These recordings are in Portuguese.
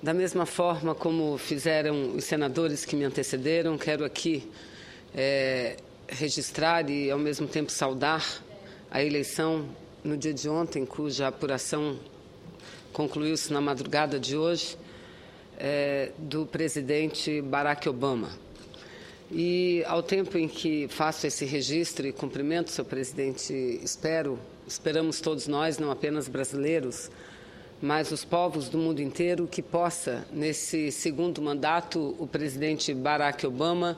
Da mesma forma como fizeram os senadores que me antecederam, quero aqui registrar e, ao mesmo tempo, saudar a eleição no dia de ontem, cuja apuração concluiu-se na madrugada de hoje, do presidente Barack Obama. E, ao tempo em que faço esse registro e cumprimento, senhor presidente, esperamos todos nós, não apenas brasileiros, mas os povos do mundo inteiro, que possa, nesse segundo mandato, o presidente Barack Obama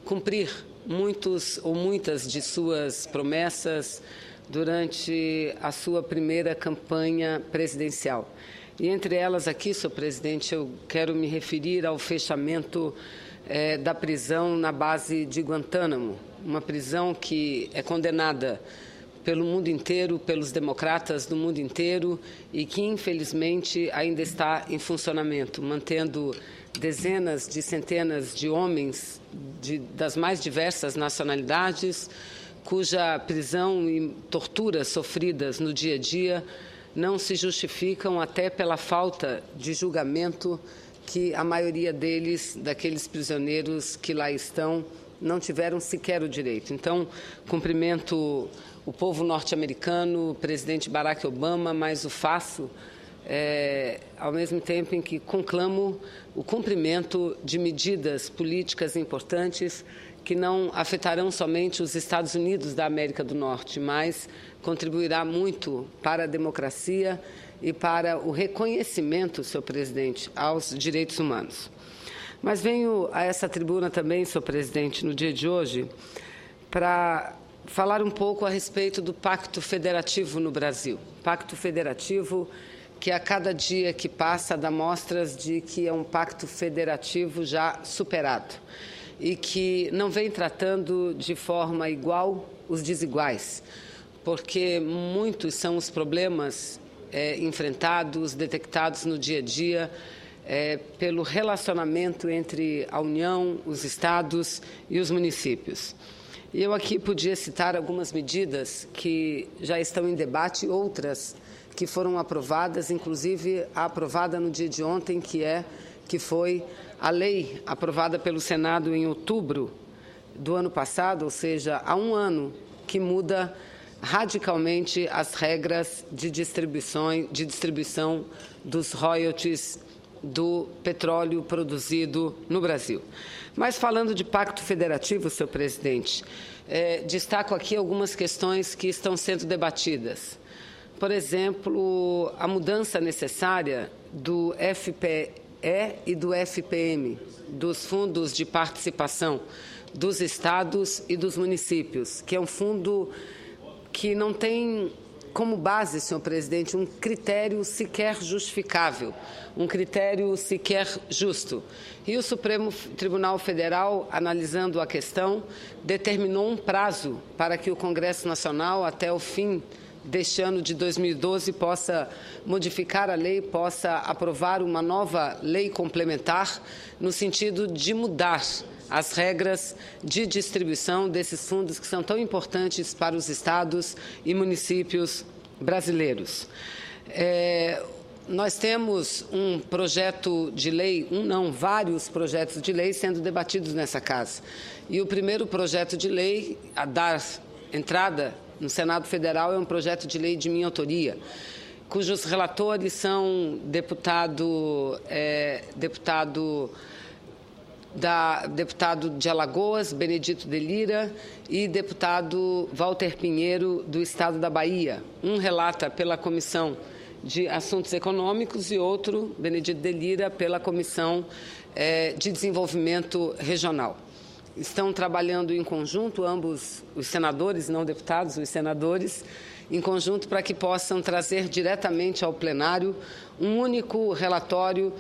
cumprir muitos ou muitas de suas promessas durante a sua primeira campanha presidencial. E entre elas aqui, senhor presidente, eu quero me referir ao fechamento da prisão na base de Guantánamo, uma prisão que é condenada pelo mundo inteiro, pelos democratas do mundo inteiro e que, infelizmente, ainda está em funcionamento, mantendo dezenas de centenas de homens das mais diversas nacionalidades, cuja prisão e torturas sofridas no dia a dia não se justificam até pela falta de julgamento que a maioria deles, daqueles prisioneiros que lá estão, não tiveram sequer o direito. Então, cumprimento o povo norte-americano, o presidente Barack Obama, mas o faço ao mesmo tempo em que conclamo o cumprimento de medidas políticas importantes que não afetarão somente os Estados Unidos da América do Norte, mas contribuirá muito para a democracia e para o reconhecimento, senhor presidente, aos direitos humanos. Mas venho a essa tribuna também, senhor presidente, no dia de hoje, para falar um pouco a respeito do Pacto Federativo no Brasil. Pacto Federativo que, a cada dia que passa, dá mostras de que é um pacto federativo já superado e que não vem tratando de forma igual os desiguais, porque muitos são os problemas enfrentados, detectados no dia a dia, pelo relacionamento entre a União, os estados e os municípios. E eu aqui podia citar algumas medidas que já estão em debate, outras que foram aprovadas, inclusive a aprovada no dia de ontem, que foi a lei aprovada pelo Senado em outubro do ano passado, ou seja, há um ano, que muda radicalmente as regras de distribuição dos royalties do petróleo produzido no Brasil. Mas, falando de pacto federativo, senhor presidente, destaco aqui algumas questões que estão sendo debatidas. Por exemplo, a mudança necessária do FPE e do FPM, dos fundos de participação dos estados e dos municípios, que é um fundo que não tem como base, senhor presidente, um critério sequer justificável, um critério sequer justo. E o Supremo Tribunal Federal, analisando a questão, determinou um prazo para que o Congresso Nacional, até o fim deste ano de 2012, possa modificar a lei, possa aprovar uma nova lei complementar, no sentido de mudar as regras de distribuição desses fundos que são tão importantes para os estados e municípios brasileiros. Nós temos um projeto de lei, vários projetos de lei sendo debatidos nessa casa. E o primeiro projeto de lei a dar entrada no Senado Federal é um projeto de lei de minha autoria, cujos relatores são deputado de Alagoas, Benedito de Lira, e deputado Walter Pinheiro, do Estado da Bahia. Um relata pela Comissão de Assuntos Econômicos e outro, Benedito de Lira, pela Comissão de Desenvolvimento Regional. Estão trabalhando em conjunto, ambos os senadores, não deputados, os senadores, em conjunto para que possam trazer diretamente ao plenário um único relatório,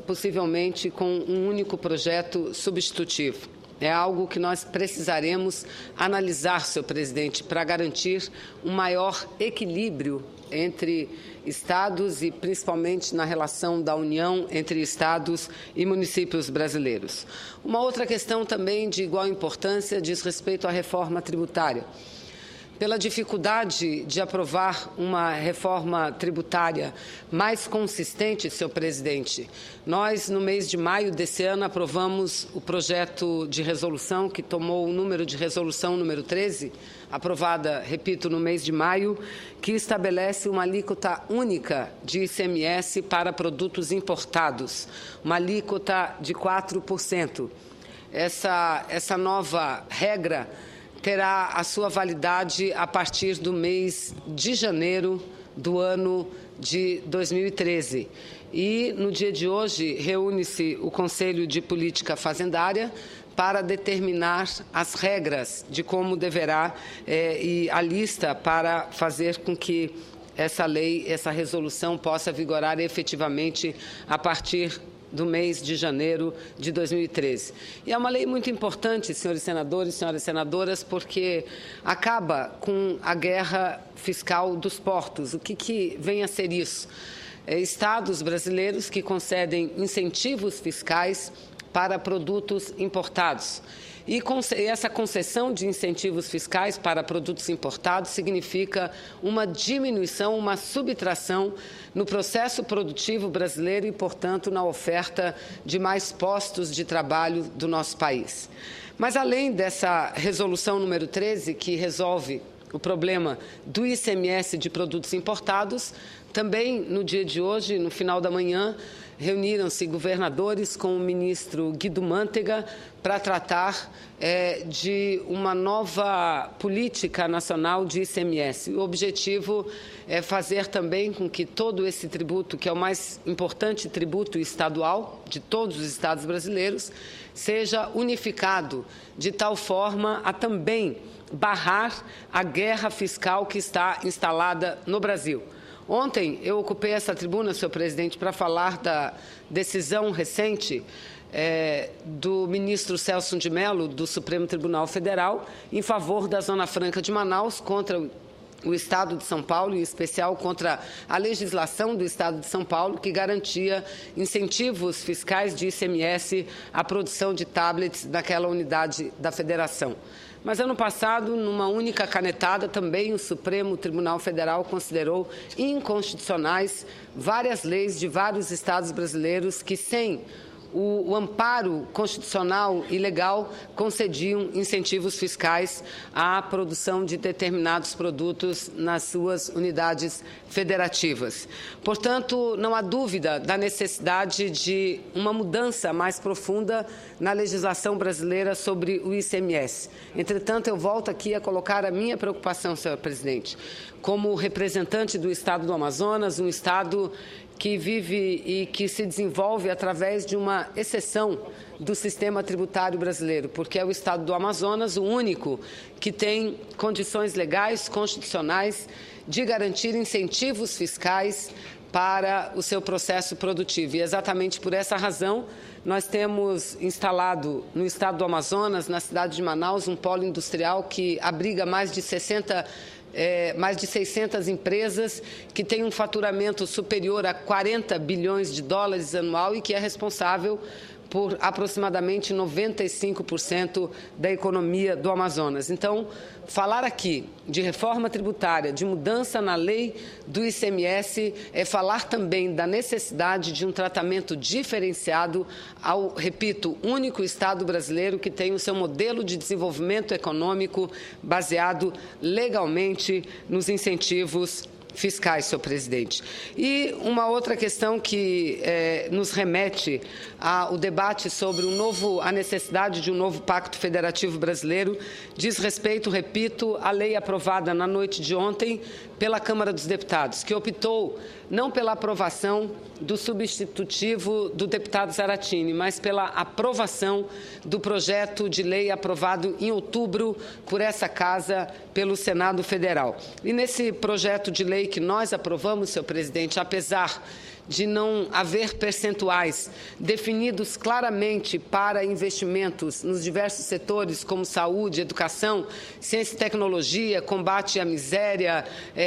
possivelmente com um único projeto substitutivo. É algo que nós precisaremos analisar, senhor presidente, para garantir um maior equilíbrio entre estados e principalmente na relação da União entre estados e municípios brasileiros. Uma outra questão também de igual importância diz respeito à reforma tributária. pela dificuldade de aprovar uma reforma tributária mais consistente, senhor presidente, nós, no mês de maio desse ano, aprovamos o projeto de resolução que tomou o número de resolução número 13, aprovada, repito, no mês de maio, que estabelece uma alíquota única de ICMS para produtos importados, uma alíquota de 4%. Essa nova regra terá a sua validade a partir do mês de janeiro do ano de 2013. E, no dia de hoje, reúne-se o Conselho de Política Fazendária para determinar as regras de como deverá e a lista para fazer com que essa lei, essa resolução possa vigorar efetivamente a partir do mês de janeiro de 2013. E é uma lei muito importante, senhores senadores e senhoras senadoras, porque acaba com a guerra fiscal dos portos. O que vem a ser isso? Estados brasileiros que concedem incentivos fiscais para produtos importados. E essa concessão de incentivos fiscais para produtos importados significa uma diminuição, uma subtração no processo produtivo brasileiro e, portanto, na oferta de mais postos de trabalho do nosso país. Mas, além dessa resolução número 13, que resolve o problema do ICMS de produtos importados, também no dia de hoje, no final da manhã, reuniram-se governadores com o ministro Guido Mantega para tratar de uma nova política nacional de ICMS. O objetivo é fazer também com que todo esse tributo, que é o mais importante tributo estadual de todos os estados brasileiros, seja unificado de tal forma a também barrar a guerra fiscal que está instalada no Brasil. Ontem eu ocupei essa tribuna, senhor presidente, para falar da decisão recente do ministro Celso de Mello, do Supremo Tribunal Federal, em favor da Zona Franca de Manaus, contra o Estado de São Paulo, em especial contra a legislação do Estado de São Paulo, que garantia incentivos fiscais de ICMS à produção de tablets naquela unidade da Federação. Mas, ano passado, numa única canetada, também o Supremo Tribunal Federal considerou inconstitucionais várias leis de vários estados brasileiros que, sem o amparo constitucional e legal, concediam incentivos fiscais à produção de determinados produtos nas suas unidades federativas. Portanto, não há dúvida da necessidade de uma mudança mais profunda na legislação brasileira sobre o ICMS. Entretanto, eu volto aqui a colocar a minha preocupação, senhor presidente, como representante do Estado do Amazonas, um Estado que vive e que se desenvolve através de uma exceção do sistema tributário brasileiro, porque é o Estado do Amazonas o único que tem condições legais, constitucionais, de garantir incentivos fiscais para o seu processo produtivo. E exatamente por essa razão, nós temos instalado no Estado do Amazonas, na cidade de Manaus, um polo industrial que abriga mais de 600 empresas, que tem um faturamento superior a 40 bilhões de dólares anual e que é responsável por aproximadamente 95% da economia do Amazonas. Então, falar aqui de reforma tributária, de mudança na lei do ICMS, é falar também da necessidade de um tratamento diferenciado ao, repito, único Estado brasileiro que tem o seu modelo de desenvolvimento econômico baseado legalmente nos incentivos fiscais, senhor presidente. E uma outra questão que nos remete ao debate sobre a necessidade de um novo Pacto Federativo Brasileiro diz respeito, repito, à lei aprovada na noite de ontem pela Câmara dos Deputados, que optou não pela aprovação do substitutivo do deputado Zaratini, mas pela aprovação do projeto de lei aprovado em outubro por essa Casa, pelo Senado Federal. E nesse projeto de lei que nós aprovamos, senhor presidente, apesar de não haver percentuais definidos claramente para investimentos nos diversos setores como saúde, educação, ciência e tecnologia, combate à miséria,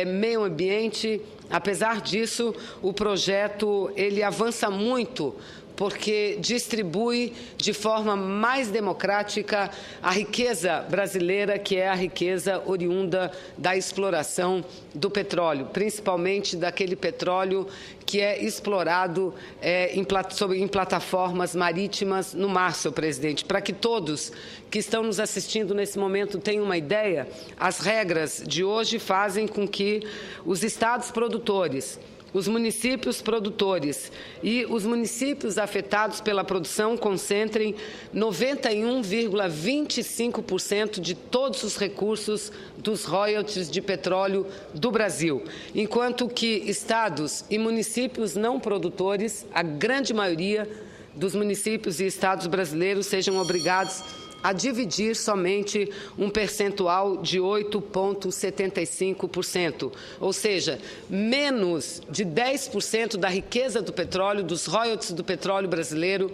meio ambiente, apesar disso, o projeto ele avança muito porque distribui de forma mais democrática a riqueza brasileira, que é a riqueza oriunda da exploração do petróleo, principalmente daquele petróleo que é explorado em plataformas marítimas no mar, senhor presidente. Para que todos que estão nos assistindo nesse momento tenham uma ideia, as regras de hoje fazem com que os estados produtores, os municípios produtores e os municípios afetados pela produção concentrem 91,25% de todos os recursos dos royalties de petróleo do Brasil, enquanto que estados e municípios não produtores, a grande maioria dos municípios e estados brasileiros, sejam obrigados a dividir somente um percentual de 8,75%, ou seja, menos de 10% da riqueza do petróleo, dos royalties do petróleo brasileiro,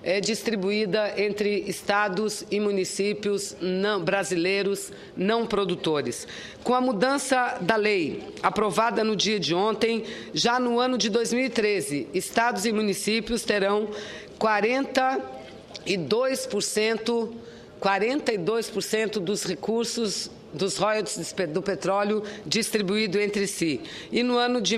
é distribuída entre estados e municípios brasileiros não produtores. Com a mudança da lei aprovada no dia de ontem, já no ano de 2013, estados e municípios terão 42% dos recursos dos royalties do petróleo distribuído entre si. E no ano de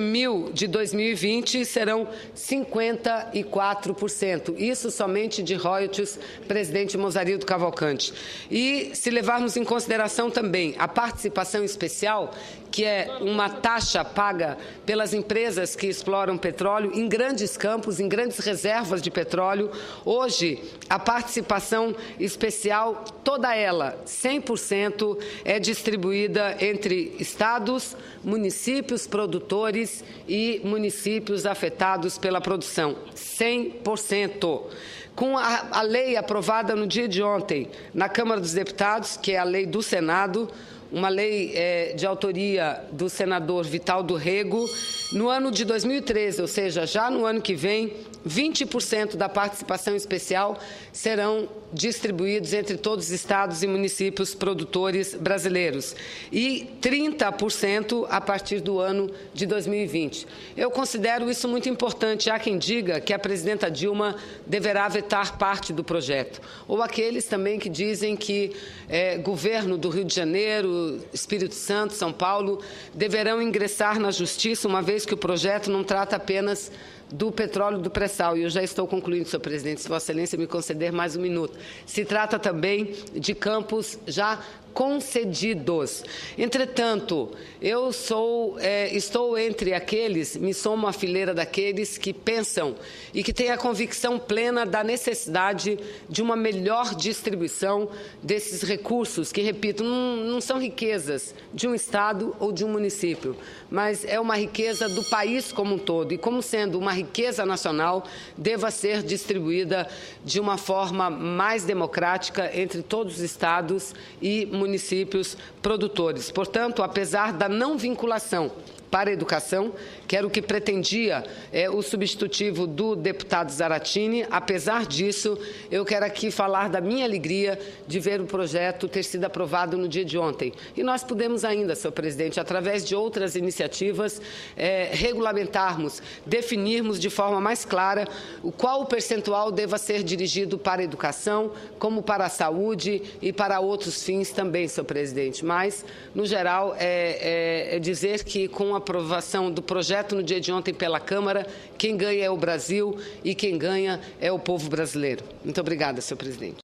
2020 serão 54%. Isso somente de royalties, presidente Mozzarildo Cavalcante. E se levarmos em consideração também a participação especial, que é uma taxa paga pelas empresas que exploram petróleo em grandes campos, em grandes reservas de petróleo. Hoje, a participação especial, toda ela, 100%, é distribuída entre estados, municípios produtores e municípios afetados pela produção. 100%. Com a lei aprovada no dia de ontem na Câmara dos Deputados, que é a lei do Senado, uma lei de autoria do senador Vital do Rego, no ano de 2013, ou seja, já no ano que vem, 20% da participação especial serão distribuídos entre todos os estados e municípios produtores brasileiros e 30% a partir do ano de 2020. Eu considero isso muito importante. Há quem diga que a presidenta Dilma deverá vetar parte do projeto, ou aqueles também que dizem que governo do Rio de Janeiro, Espírito Santo, São Paulo deverão ingressar na justiça, uma vez que o projeto não trata apenas do petróleo do pré-sal. E eu já estou concluindo, senhor presidente, se Vossa Excelência me conceder mais um minuto. Se trata também de campos já concedidos. Entretanto, eu estou entre aqueles, me somo à fileira daqueles que pensam e que têm a convicção plena da necessidade de uma melhor distribuição desses recursos, que, repito, não são riquezas de um estado ou de um município, mas é uma riqueza do país como um todo, e como sendo uma riqueza nacional, deva ser distribuída de uma forma mais democrática entre todos os estados e municípios produtores. Portanto, apesar da não vinculação para a educação, que era o que pretendia o substitutivo do deputado Zaratini, apesar disso, eu quero aqui falar da minha alegria de ver o projeto ter sido aprovado no dia de ontem. E nós podemos ainda, senhor presidente, através de outras iniciativas, regulamentarmos, definirmos de forma mais clara qual o percentual deva ser dirigido para a educação, como para a saúde e para outros fins também, senhor presidente. Mas, no geral, dizer que com a aprovação do projeto no dia de ontem pela Câmara, quem ganha é o Brasil e quem ganha é o povo brasileiro. Muito obrigada, senhor presidente.